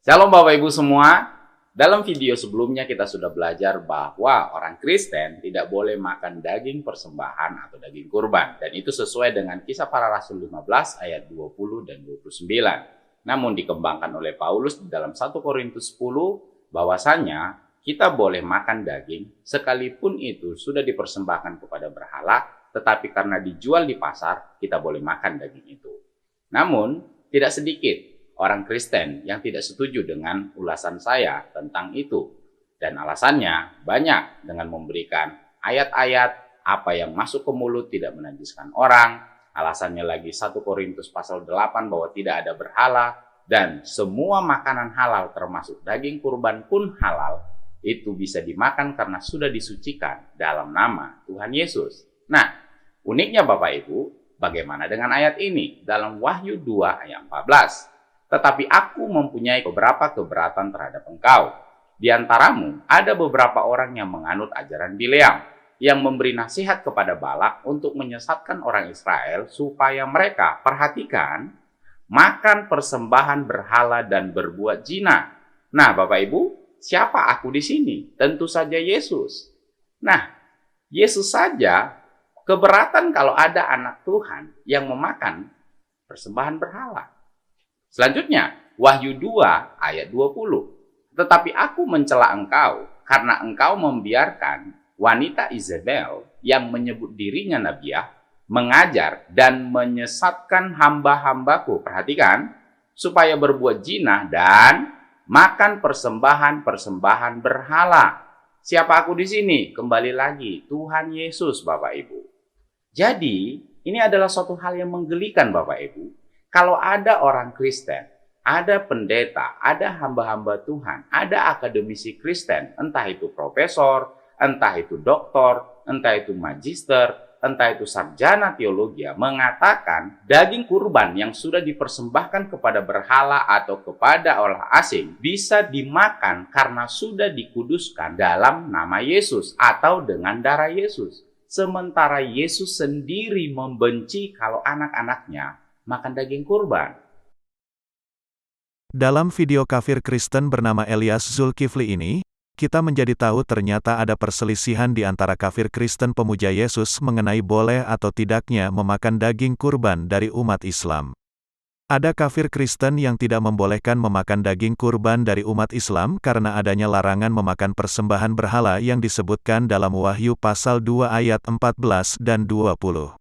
Shalom Bapak Ibu semua. Dalam video sebelumnya kita sudah belajar bahwa orang Kristen tidak boleh makan daging persembahan atau daging kurban. Dan itu sesuai dengan Kisah Para Rasul 15 ayat 20 dan 29. Namun dikembangkan oleh Paulus di dalam 1 Korintus 10 bahwasanya kita boleh makan daging sekalipun itu sudah dipersembahkan kepada berhala, tetapi karena dijual di pasar kita boleh makan daging itu. Namun tidak sedikit orang Kristen yang tidak setuju dengan ulasan saya tentang itu. Dan alasannya banyak dengan memberikan ayat-ayat apa yang masuk ke mulut tidak menajiskan orang. Alasannya lagi 1 Korintus pasal 8 bahwa tidak ada berhala. Dan semua makanan halal termasuk daging kurban pun halal. Itu bisa dimakan karena sudah disucikan dalam nama Tuhan Yesus. Nah, uniknya Bapak Ibu, bagaimana dengan ayat ini? Dalam Wahyu 2 ayat 14. Tetapi aku mempunyai beberapa keberatan terhadap engkau. Di antaramu ada beberapa orang yang menganut ajaran Bileam, yang memberi nasihat kepada Balak untuk menyesatkan orang Israel supaya mereka, perhatikan, makan persembahan berhala dan berbuat zina. Nah, Bapak Ibu, siapa aku di sini? Tentu saja Yesus. Nah, Yesus saja keberatan kalau ada anak Tuhan yang memakan persembahan berhala. Selanjutnya, Wahyu 2 ayat 20. Tetapi aku mencela engkau karena engkau membiarkan wanita Izabel yang menyebut dirinya nabiah mengajar dan menyesatkan hamba-hambaku. Perhatikan, supaya berbuat zina dan makan persembahan-persembahan berhala. Siapa aku di sini? Kembali lagi, Tuhan Yesus Bapak Ibu. Jadi, ini adalah suatu hal yang menggelikan Bapak Ibu. Kalau ada orang Kristen, ada pendeta, ada hamba-hamba Tuhan, ada akademisi Kristen, entah itu profesor, entah itu doktor, entah itu magister, entah itu sarjana teologi, mengatakan daging kurban yang sudah dipersembahkan kepada berhala atau kepada orang asing bisa dimakan karena sudah dikuduskan dalam nama Yesus atau dengan darah Yesus. Sementara Yesus sendiri membenci kalau anak-anaknya makan daging kurban. Dalam video kafir Kristen bernama Elias Zulkifli ini, kita menjadi tahu ternyata ada perselisihan di antara kafir Kristen pemuja Yesus mengenai boleh atau tidaknya memakan daging kurban dari umat Islam. Ada kafir Kristen yang tidak membolehkan memakan daging kurban dari umat Islam karena adanya larangan memakan persembahan berhala yang disebutkan dalam Wahyu pasal 2 ayat 14 dan 20.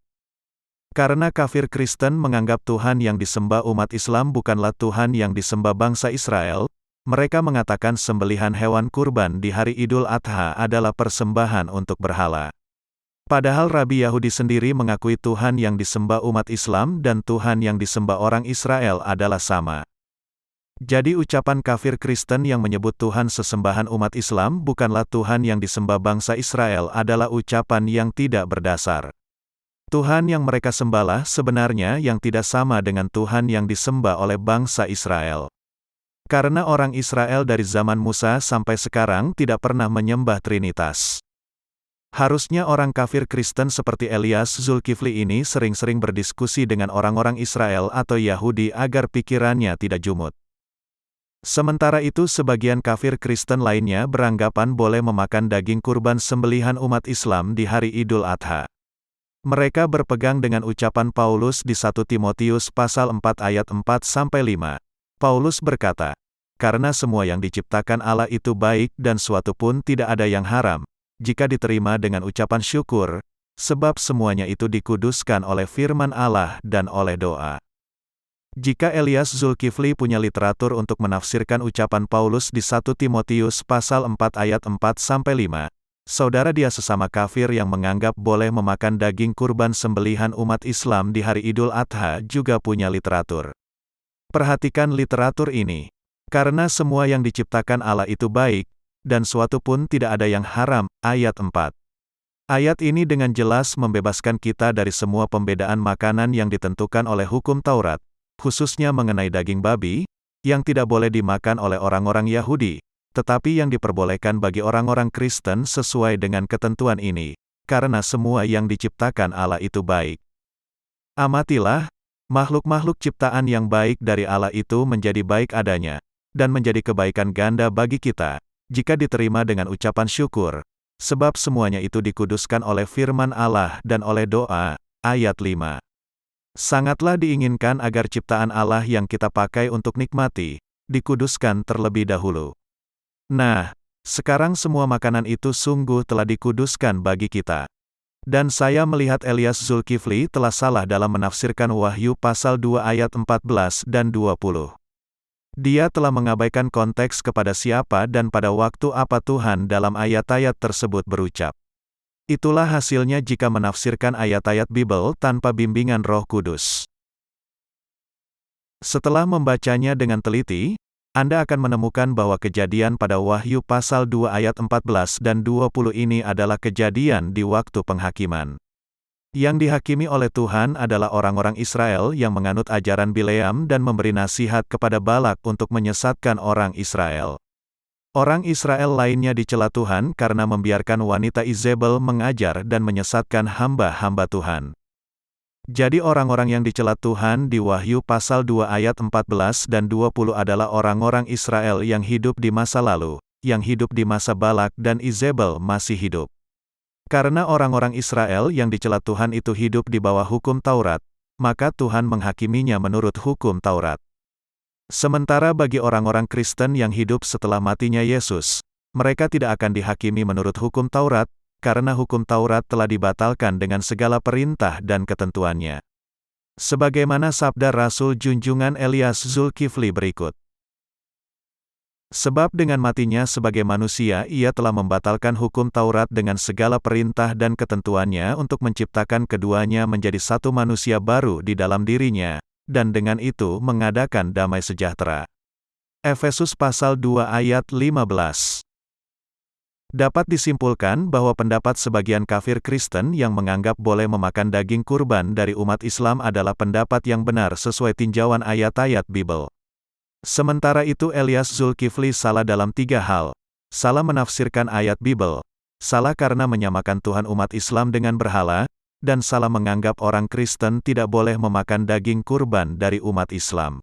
Karena kafir Kristen menganggap Tuhan yang disembah umat Islam bukanlah Tuhan yang disembah bangsa Israel, mereka mengatakan sembelihan hewan kurban di hari Idul Adha adalah persembahan untuk berhala. Padahal Rabi Yahudi sendiri mengakui Tuhan yang disembah umat Islam dan Tuhan yang disembah orang Israel adalah sama. Jadi ucapan kafir Kristen yang menyebut Tuhan sesembahan umat Islam bukanlah Tuhan yang disembah bangsa Israel adalah ucapan yang tidak berdasar. Tuhan yang mereka sembahlah sebenarnya yang tidak sama dengan Tuhan yang disembah oleh bangsa Israel. Karena orang Israel dari zaman Musa sampai sekarang tidak pernah menyembah Trinitas. Harusnya orang kafir Kristen seperti Elias Zulkifli ini sering-sering berdiskusi dengan orang-orang Israel atau Yahudi agar pikirannya tidak jumut. Sementara itu sebagian kafir Kristen lainnya beranggapan boleh memakan daging kurban sembelihan umat Islam di hari Idul Adha. Mereka berpegang dengan ucapan Paulus di 1 Timotius pasal 4 ayat 4-5. Paulus berkata, "Karena semua yang diciptakan Allah itu baik dan suatu pun tidak ada yang haram, jika diterima dengan ucapan syukur, sebab semuanya itu dikuduskan oleh firman Allah dan oleh doa." Jika Elias Zulkifli punya literatur untuk menafsirkan ucapan Paulus di 1 Timotius pasal 4 ayat 4-5, saudara dia sesama kafir yang menganggap boleh memakan daging kurban sembelihan umat Islam di hari Idul Adha juga punya literatur. Perhatikan literatur ini. Karena semua yang diciptakan Allah itu baik, dan suatu pun tidak ada yang haram, ayat 4. Ayat ini dengan jelas membebaskan kita dari semua pembedaan makanan yang ditentukan oleh hukum Taurat, khususnya mengenai daging babi, yang tidak boleh dimakan oleh orang-orang Yahudi, tetapi yang diperbolehkan bagi orang-orang Kristen sesuai dengan ketentuan ini, karena semua yang diciptakan Allah itu baik. Amatilah, makhluk-makhluk ciptaan yang baik dari Allah itu menjadi baik adanya, dan menjadi kebaikan ganda bagi kita, jika diterima dengan ucapan syukur, sebab semuanya itu dikuduskan oleh firman Allah dan oleh doa. Ayat 5. Sangatlah diinginkan agar ciptaan Allah yang kita pakai untuk nikmati, dikuduskan terlebih dahulu. Nah, sekarang semua makanan itu sungguh telah dikuduskan bagi kita. Dan saya melihat Elias Zulkifli telah salah dalam menafsirkan Wahyu pasal 2 ayat 14 dan 20. Dia telah mengabaikan konteks kepada siapa dan pada waktu apa Tuhan dalam ayat-ayat tersebut berucap. Itulah hasilnya jika menafsirkan ayat-ayat Bible tanpa bimbingan Roh Kudus. Setelah membacanya dengan teliti, Anda akan menemukan bahwa kejadian pada Wahyu pasal 2 ayat 14 dan 20 ini adalah kejadian di waktu penghakiman. Yang dihakimi oleh Tuhan adalah orang-orang Israel yang menganut ajaran Bileam dan memberi nasihat kepada Balak untuk menyesatkan orang Israel. Orang Israel lainnya dicela Tuhan karena membiarkan wanita Izebel mengajar dan menyesatkan hamba-hamba Tuhan. Jadi orang-orang yang dicela Tuhan di Wahyu pasal 2 ayat 14 dan 20 adalah orang-orang Israel yang hidup di masa lalu, yang hidup di masa Balak dan Izebel masih hidup. Karena orang-orang Israel yang dicela Tuhan itu hidup di bawah hukum Taurat, maka Tuhan menghakiminya menurut hukum Taurat. Sementara bagi orang-orang Kristen yang hidup setelah matinya Yesus, mereka tidak akan dihakimi menurut hukum Taurat, karena hukum Taurat telah dibatalkan dengan segala perintah dan ketentuannya. Sebagaimana sabda Rasul Junjungan Elias Zulkifli berikut. Sebab dengan matinya sebagai manusia ia telah membatalkan hukum Taurat dengan segala perintah dan ketentuannya untuk menciptakan keduanya menjadi satu manusia baru di dalam dirinya, dan dengan itu mengadakan damai sejahtera. Efesus pasal 2 ayat 15. Dapat disimpulkan bahwa pendapat sebagian kafir Kristen yang menganggap boleh memakan daging kurban dari umat Islam adalah pendapat yang benar sesuai tinjauan ayat-ayat Bible. Sementara itu Elias Zulkifli salah dalam 3 hal. Salah menafsirkan ayat Bible, salah karena menyamakan Tuhan umat Islam dengan berhala, dan salah menganggap orang Kristen tidak boleh memakan daging kurban dari umat Islam.